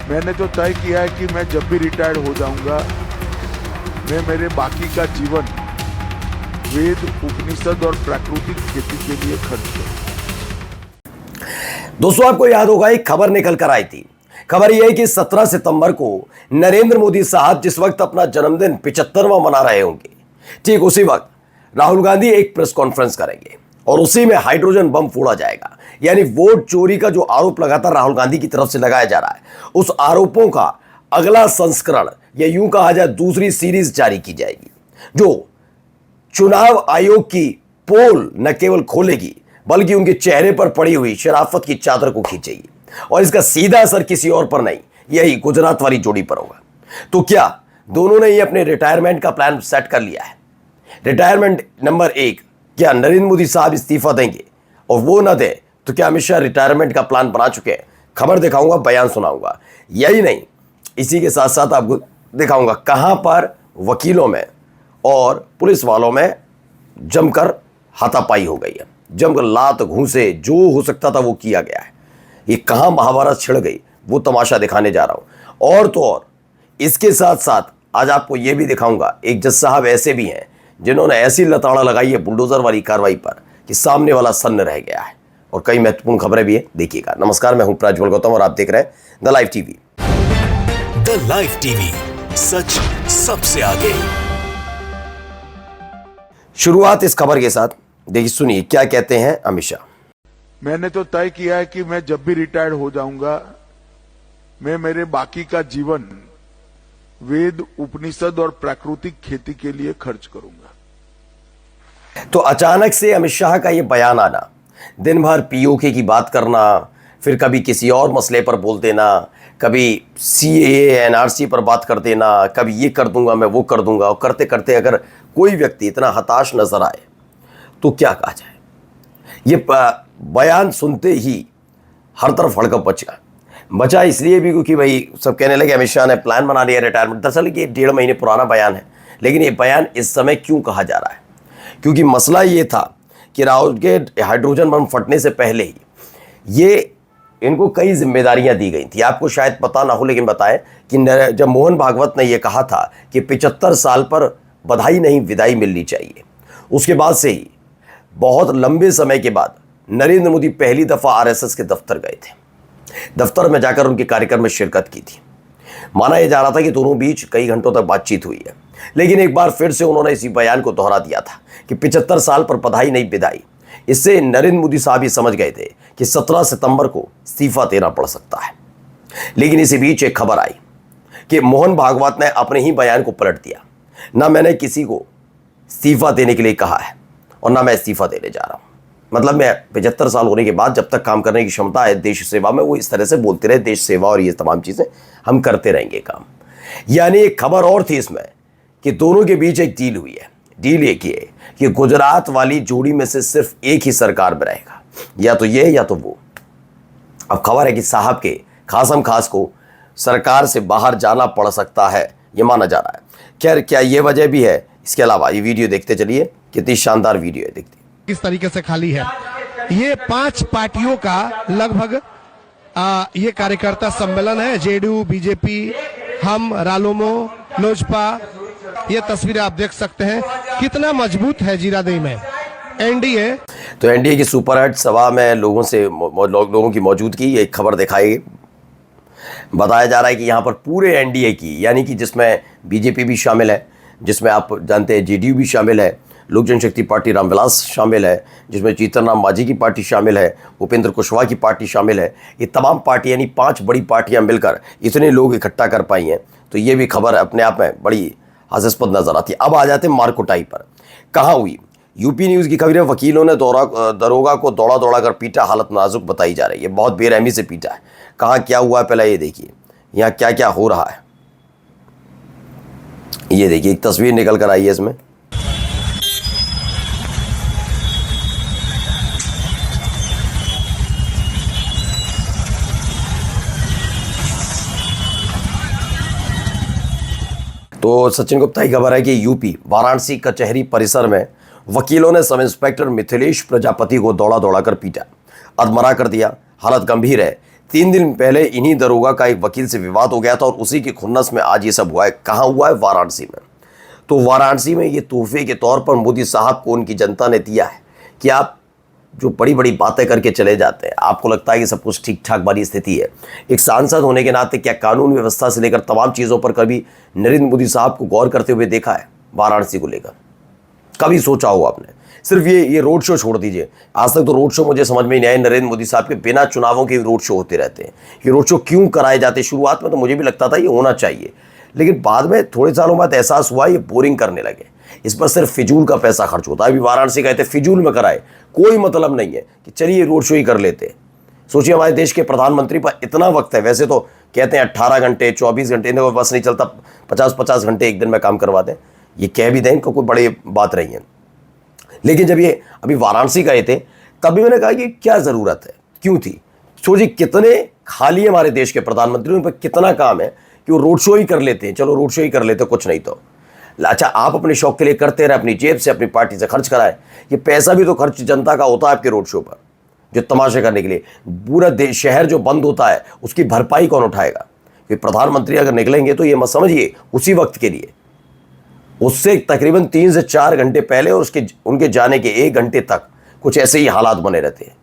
मैंने तो तय किया है कि मैं जब भी रिटायर्ड हो जाऊंगा, मैं मेरे बाकी का जीवन वेद, उपनिषद और प्राकृतिक खेती के लिए खर्च करूंगा। दोस्तों, आपको याद होगा एक खबर निकल कर आई थी। खबर यह है कि 17 सितंबर को नरेंद्र मोदी साहब जिस वक्त अपना जन्मदिन 75वां मना रहे होंगे, ठीक उसी वक्त राहुल गांधी एक प्रेस कॉन्फ्रेंस करेंगे और उसी में हाइड्रोजन बम फोड़ा जाएगा। यानी वोट चोरी का जो आरोप लगातार राहुल गांधी की तरफ से लगाया जा रहा है, उस आरोपों का अगला संस्करण या यूं कहा जाए दूसरी सीरीज जारी की जाएगी, जो चुनाव आयोग की पोल न केवल खोलेगी बल्कि उनके चेहरे पर पड़ी हुई शराफत की चादर को खींचेगी। और इसका सीधा असर किसी और पर नहीं, यही गुजरात वाली जोड़ी पर होगा। तो क्या दोनों ने ही अपने रिटायरमेंट का प्लान सेट कर लिया है? रिटायरमेंट नंबर 1, क्या नरेंद्र मोदी साहब इस्तीफा देंगे? और वो ना दे तो क्या अमित शाह रिटायरमेंट का प्लान बना चुके हैं? खबर दिखाऊंगा, बयान सुनाऊंगा। यही नहीं, इसी के साथ साथ आपको दिखाऊंगा कहां पर वकीलों में और पुलिस वालों में जमकर हाथापाई हो गई है, जमकर लात घूंसे जो हो सकता था वो किया गया है। ये कहां महाभारत छिड़ गई वो तमाशा दिखाने जा रहा हूं। और तो और इसके साथ साथ आज आपको ये भी दिखाऊंगा, एक जज साहब ऐसे भी हैं जिन्होंने ऐसी लताड़ा लगाई है बुलडोजर वाली कार्रवाई पर कि सामने वाला सन्न रह गया है। और कई महत्वपूर्ण खबरें भी है, देखिएगा। नमस्कार, मैं हूं प्रज्वल गौतम और आप देख रहे हैं the live TV. The live TV, सच सबसे आगे। शुरुआत इस खबर के साथ, देखिए सुनिए क्या कहते हैं अमित शाह। मैंने तो तय किया है कि मैं जब भी रिटायर्ड हो जाऊंगा, मैं मेरे बाकी का जीवन वेद, उपनिषद और प्राकृतिक खेती के लिए खर्च करूंगा। तो अचानक से अमित शाह का यह बयान आना, दिन भर पीओके की बात करना, फिर कभी किसी और मसले पर बोल देना, कभी सीएए एनआरसी पर बात कर देना, कभी ये कर दूंगा मैं वो कर दूंगा, और करते करते अगर कोई व्यक्ति इतना हताश नजर आए तो क्या कहा जाए। ये बयान सुनते ही हर तरफ हड़कंप बचा इसलिए भी क्योंकि भाई सब कहने लगे अमित शाह ने प्लान बना लिया रिटायरमेंट। दरअसल ये 1.5 महीने पुराना बयान है, लेकिन ये बयान इस समय क्यों कहा जा रहा है? क्योंकि मसला ये था कि राहुल के हाइड्रोजन बम फटने से पहले ही ये इनको कई जिम्मेदारियां दी गई थी। आपको शायद पता ना हो, लेकिन बताएं कि जब मोहन भागवत ने यह कहा था कि 75 साल पर बधाई नहीं विदाई मिलनी चाहिए, उसके बाद से ही बहुत लंबे समय के बाद नरेंद्र मोदी पहली दफा आरएसएस के दफ्तर गए थे। दफ्तर में जाकर उनके कार्यक्रम में शिरकत की थी। माना यह जा रहा था कि दोनों बीच कई घंटों तक बातचीत हुई है, लेकिन एक बार फिर से उन्होंने इसी बयान को दोहरा दिया था कि 75 साल पर बधाई नहीं विदाई। इससे नरेंद्र मोदी साहब ये समझ गए थे कि 17 सितंबर को इस्तीफा देना पड़ सकता है। लेकिन इसी बीच एक खबर आई कि मोहन भागवत ने अपने ही बयान को पलट दिया। ना मैंने किसी को इस्तीफा देने के लिए कहा है और ना मैं इस्तीफा देने जा रहा हूं। मतलब मैं 75 साल होने के बाद जब तक काम करने की क्षमता है देश सेवा में, वो इस तरह से बोलते रहे, देश सेवा और ये तमाम चीजें हम करते रहेंगे काम। यानी एक खबर और थी इसमें कि दोनों के बीच एक डील हुई है। डील एक ये कि गुजरात वाली जोड़ी में से सिर्फ एक ही सरकार में रहेगा, या तो ये या तो वो। अब खबर है कि साहब के खासम खास को सरकार से बाहर जाना पड़ सकता है, ये माना जा रहा है। खैर, क्या ये वजह भी है? इसके अलावा ये वीडियो देखते चलिए, कितनी शानदार वीडियो है, देखते किस तरीके से खाली है। ये 5 पार्टियों का लगभग ये कार्यकर्ता सम्मेलन है। जेडीयू, बीजेपी, हम, रालोमो, लोजपा। ये तस्वीरें आप देख सकते हैं कितना मजबूत है जीरादेई में एनडीए। तो एनडीए की सुपरहिट सभा में लोगों की मौजूदगी, एक खबर दिखाई। बताया जा रहा है कि यहाँ पर पूरे एनडीए की, यानी कि जिसमें बीजेपी भी शामिल है, जिसमें आप जानते हैं जेडीयू भी शामिल है, लोक जनशक्ति पार्टी रामविलास शामिल है, जिसमें जीतन राम मांझी की पार्टी शामिल है, उपेंद्र कुशवाहा की पार्टी शामिल है। ये तमाम पार्टी यानी 5 बड़ी पार्टियां मिलकर इतने लोग इकट्ठा कर पाई हैं। तो ये भी खबर अपने आप में बड़ी हास्यास्पद नजर आती है। अब आ जाते हैं मारकुटाई पर। कहाँ हुई? यूपी न्यूज़ की खबर है, वकीलों ने दरोगा को दौड़ा दौड़ा कर पीटा, हालत नाजुक बताई जा रही है। बहुत बेरहमी से पीटा है। कहाँ क्या हुआ है पहले ये देखिए, यहाँ क्या क्या हो रहा है ये देखिए। एक तस्वीर निकल कर आई है इसमें। तो सचिन गुप्ता की खबर है कि यूपी वाराणसी कचहरी परिसर में वकीलों ने सब इंस्पेक्टर मिथिलेश प्रजापति को दौड़ा दौड़ा कर पीटा, अधमरा कर दिया। हालत गंभीर है। 3 दिन पहले इन्हीं दरोगा का एक वकील से विवाद हो गया था और उसी की खुन्नस में आज ये सब हुआ है। कहाँ हुआ है? वाराणसी में। तो वाराणसी में ये तोहफे के तौर पर मोदी साहब को उनकी जनता ने दिया है कि आप जो बड़ी बड़ी बातें करके चले जाते हैं, आपको लगता है कि सब कुछ ठीक ठाक वाली स्थिति है। एक सांसद होने के नाते क्या कानून व्यवस्था से लेकर तमाम चीज़ों पर कभी नरेंद्र मोदी साहब को गौर करते हुए देखा है? वाराणसी को लेकर कभी सोचा हो आपने? सिर्फ ये रोड शो छोड़ दीजिए, आज तक तो रोड शो मुझे समझ में नहीं आया नरेंद्र मोदी साहब के बिना चुनावों के रोड शो होते रहते हैं। ये रोड शो क्यों कराए जाते? शुरुआत में तो मुझे भी लगता था ये होना चाहिए, लेकिन बाद में थोड़े सालों बाद एहसास हुआ ये बोरिंग करने लगे। इस पर सिर्फ फिजूल का पैसा खर्च होता है। अभी वाराणसी गए थे, फिजूल में कराए, कोई मतलब नहीं है कि चलिए रोड शो ही कर लेते। सोचिए हमारे देश के प्रधानमंत्री पर इतना वक्त है, वैसे तो कहते हैं 18 घंटे 24 घंटे, इनको बस नहीं चलता 50-50 घंटे एक दिन में काम करवा दें, ये कह भी दें, इनको कोई बड़ी बात नहीं है। लेकिन जब ये अभी वाराणसी गए थे तब भी मैंने कहा कि क्या ज़रूरत है, क्यों थी? सोचिए कितने खाली है हमारे देश के प्रधानमंत्री, उन पर कितना काम है कि वो रोड शो ही कर लेते हैं। चलो रोड शो ही कर लेते, कुछ नहीं तो अच्छा आप अपने शौक के लिए करते रहे, अपनी जेब से अपनी पार्टी से खर्च कराए। ये पैसा भी तो खर्च जनता का होता है आपके रोड शो पर, जो तमाशे करने के लिए। पूरा देश शहर जो बंद होता है उसकी भरपाई कौन उठाएगा? कि प्रधानमंत्री अगर निकलेंगे तो ये मत समझिए उसी वक्त के लिए, उससे तकरीबन 3 से 4 घंटे पहले और उनके जाने के 1 घंटे तक कुछ ऐसे ही हालात बने रहते हैं।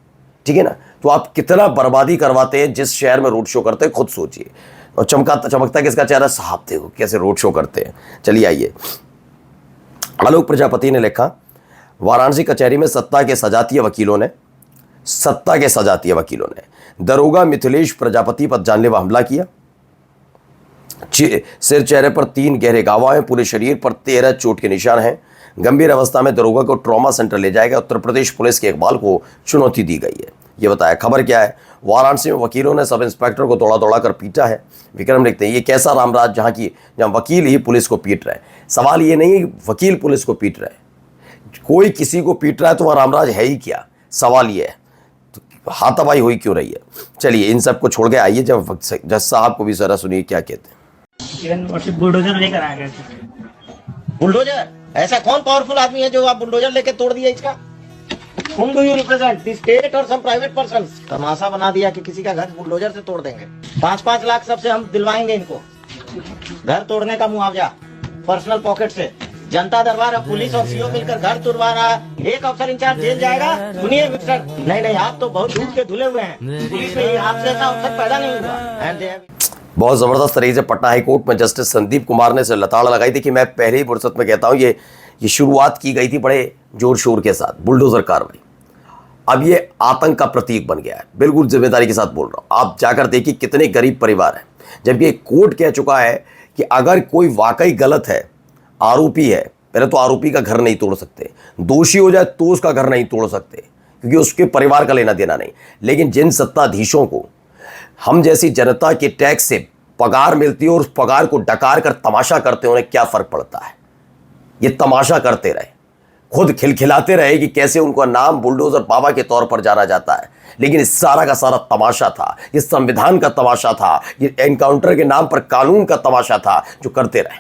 ठीक है ना? तो आप कितना बर्बादी करवाते हैं जिस शहर में रोड शो करते हैं, खुद सोचिए। और चमकता किसका चेहरा? साहब देखो कैसे रोड शो करते हैं। चलिए आइए, आलोक प्रजापति ने लिखा, वाराणसी कचहरी में सत्ता के सजातीय वकीलों ने दरोगा मिथिलेश प्रजापति पर जानलेवा हमला किया। सिर चेहरे पर 3 गहरे घाव हैं, पूरे शरीर पर 13 चोट के निशान हैं। गंभीर अवस्था में दरोगा को ट्रॉमा सेंटर ले जाएगा। उत्तर प्रदेश पुलिस के इकबाल को चुनौती दी गई है, ये बताया। खबर क्या है? वाराणसी में वकीलों ने सब इंस्पेक्टर को दौड़ा कर पीटा है। विक्रम लिखते हैं, ये कैसा रामराज जहां वकील ही पुलिस को पीट रहे हैं। सवाल ये नहीं वकील पुलिस को पीट रहे हैं, कोई किसी को पीट रहा है तो वह रामराज है ही क्या? सवाल ये है, तो हाथापाई हुई क्यों रही है? चलिए इन सब को छोड़ के आइए जज साहब को भी जरा सुनिए क्या कहते हैं। बुलडोजर लेकर आएगा। बुलडोजर? ऐसा कौन पावरफुल आदमी है जो आप बुलडोजर लेके तोड़ दिया इसका? Whom do you represent? The state or some private persons? तमाशा बना दिया कि किसी का घर बुलडोजर से तोड़ देंगे। 5-5 लाख सबसे हम दिलवाएंगे इनको, घर तोड़ने का मुआवजा पर्सनल पॉकेट से। जनता दरबार अब पुलिस और सीओ मिलकर घर तोड़वा रहा है, एक अफसर इंचार्ज जेल जाएगा। सुनिए मिस्टर, नहीं आप तो बहुत दूर के धुले हुए हैं, पुलिस में आपसे ऐसा अफसर पैदा नहीं हुआ। बहुत जबरदस्त तरीके से पटना हाईकोर्ट में जस्टिस संदीप कुमार ने लताड़ लगाई थी कि मैं पहले ही फुर्सत में कहता हूं ये शुरुआत की गई थी बड़े जोर शोर के साथ, बुलडोजर कार्रवाई। अब ये आतंक का प्रतीक बन गया है, बिल्कुल जिम्मेदारी के साथ बोल रहा हूं। आप जाकर देखिए कितने गरीब परिवार हैं, जबकि कोर्ट कह चुका है कि अगर कोई वाकई गलत है, आरोपी है, पहले तो आरोपी का घर नहीं तोड़ सकते, दोषी हो जाए तो उसका घर नहीं तोड़ सकते क्योंकि उसके परिवार का लेना देना नहीं। लेकिन जिन सत्ताधीशों को हम जैसी जनता के टैक्स से पगार मिलती है और उस पगार को डकार कर तमाशा करते हैं, उन्हें क्या फर्क पड़ता है? ये तमाशा करते रहे, खुद खिलखिलाते रहे कि कैसे उनका नाम बुलडोजर बाबा के तौर पर जाना जाता है। लेकिन इस सारा का सारा तमाशा था, ये संविधान का तमाशा था, ये एनकाउंटर के नाम पर कानून का तमाशा था जो करते रहे।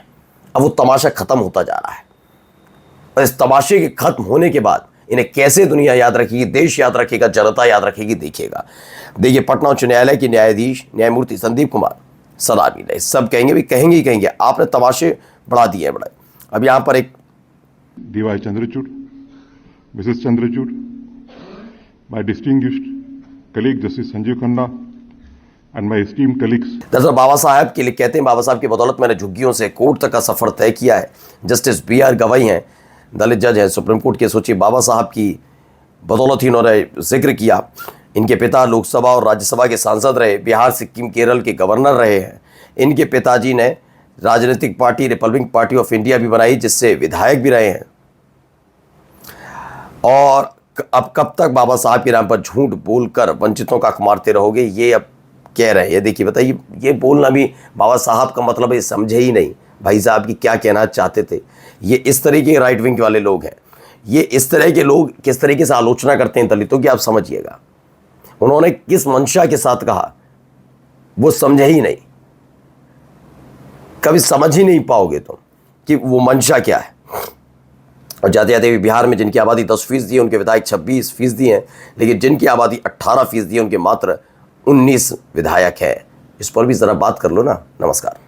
अब वो तमाशा खत्म होता जा रहा है और इस तमाशे के खत्म होने के बाद इन्हें कैसे दुनिया याद रखेगी, देश याद रखेगा, जनता याद रखेगी, देखिएगा। देखिए पटना उच्च न्यायालय के न्यायाधीश न्यायमूर्ति संदीप कुमार सलामी रहे, सब कहेंगे भी कहेंगे ही कहेंगे आपने तमाशे बढ़ा दिए हैं बड़े। अब यहाँ पर एक DY Chandrachud, Mrs. Chandrachud, my distinguished colleague Justice Sanjeev Khanna and my esteemed colleagues। दरअसल बाबा साहब के लिए कहते हैं, बाबा साहब की बदौलत मैंने झुग्गियों से कोर्ट तक का सफर तय किया है। जस्टिस BR गवाई हैं, दलित जज हैं सुप्रीम कोर्ट के। सोचिए बाबा साहब की बदौलत ही उन्होंने जिक्र किया। इनके पिता लोकसभा और राज्यसभा के सांसद रहे, बिहार सिक्किम केरल के गवर्नर रहे हैं। इनके पिताजी ने राजनीतिक party Republic party of India भी बनाई जिससे विधायक भी रहे हैं। और अब कब तक बाबा साहब के नाम पर झूठ बोलकर वंचितों का मारते रहोगे, ये अब कह रहे हैं। देखिए बताइए, ये बोलना भी बाबा साहब का मतलब है समझे ही नहीं भाई साहब की क्या कहना चाहते थे। ये इस तरह के राइट विंग वाले लोग हैं, ये इस तरह के लोग किस तरीके से आलोचना करते हैं दलितों की, आप समझिएगा। उन्होंने किस मंशा के साथ कहा वो समझे ही नहीं, कभी समझ ही नहीं पाओगे तुम कि वो मंशा क्या है। और जाते जाते बिहार में जिनकी आबादी 10% है उनके विधायक 26% हैं, लेकिन जिनकी आबादी 18% है उनके मात्र 19 विधायक हैं, इस पर भी ज़रा बात कर लो ना। नमस्कार।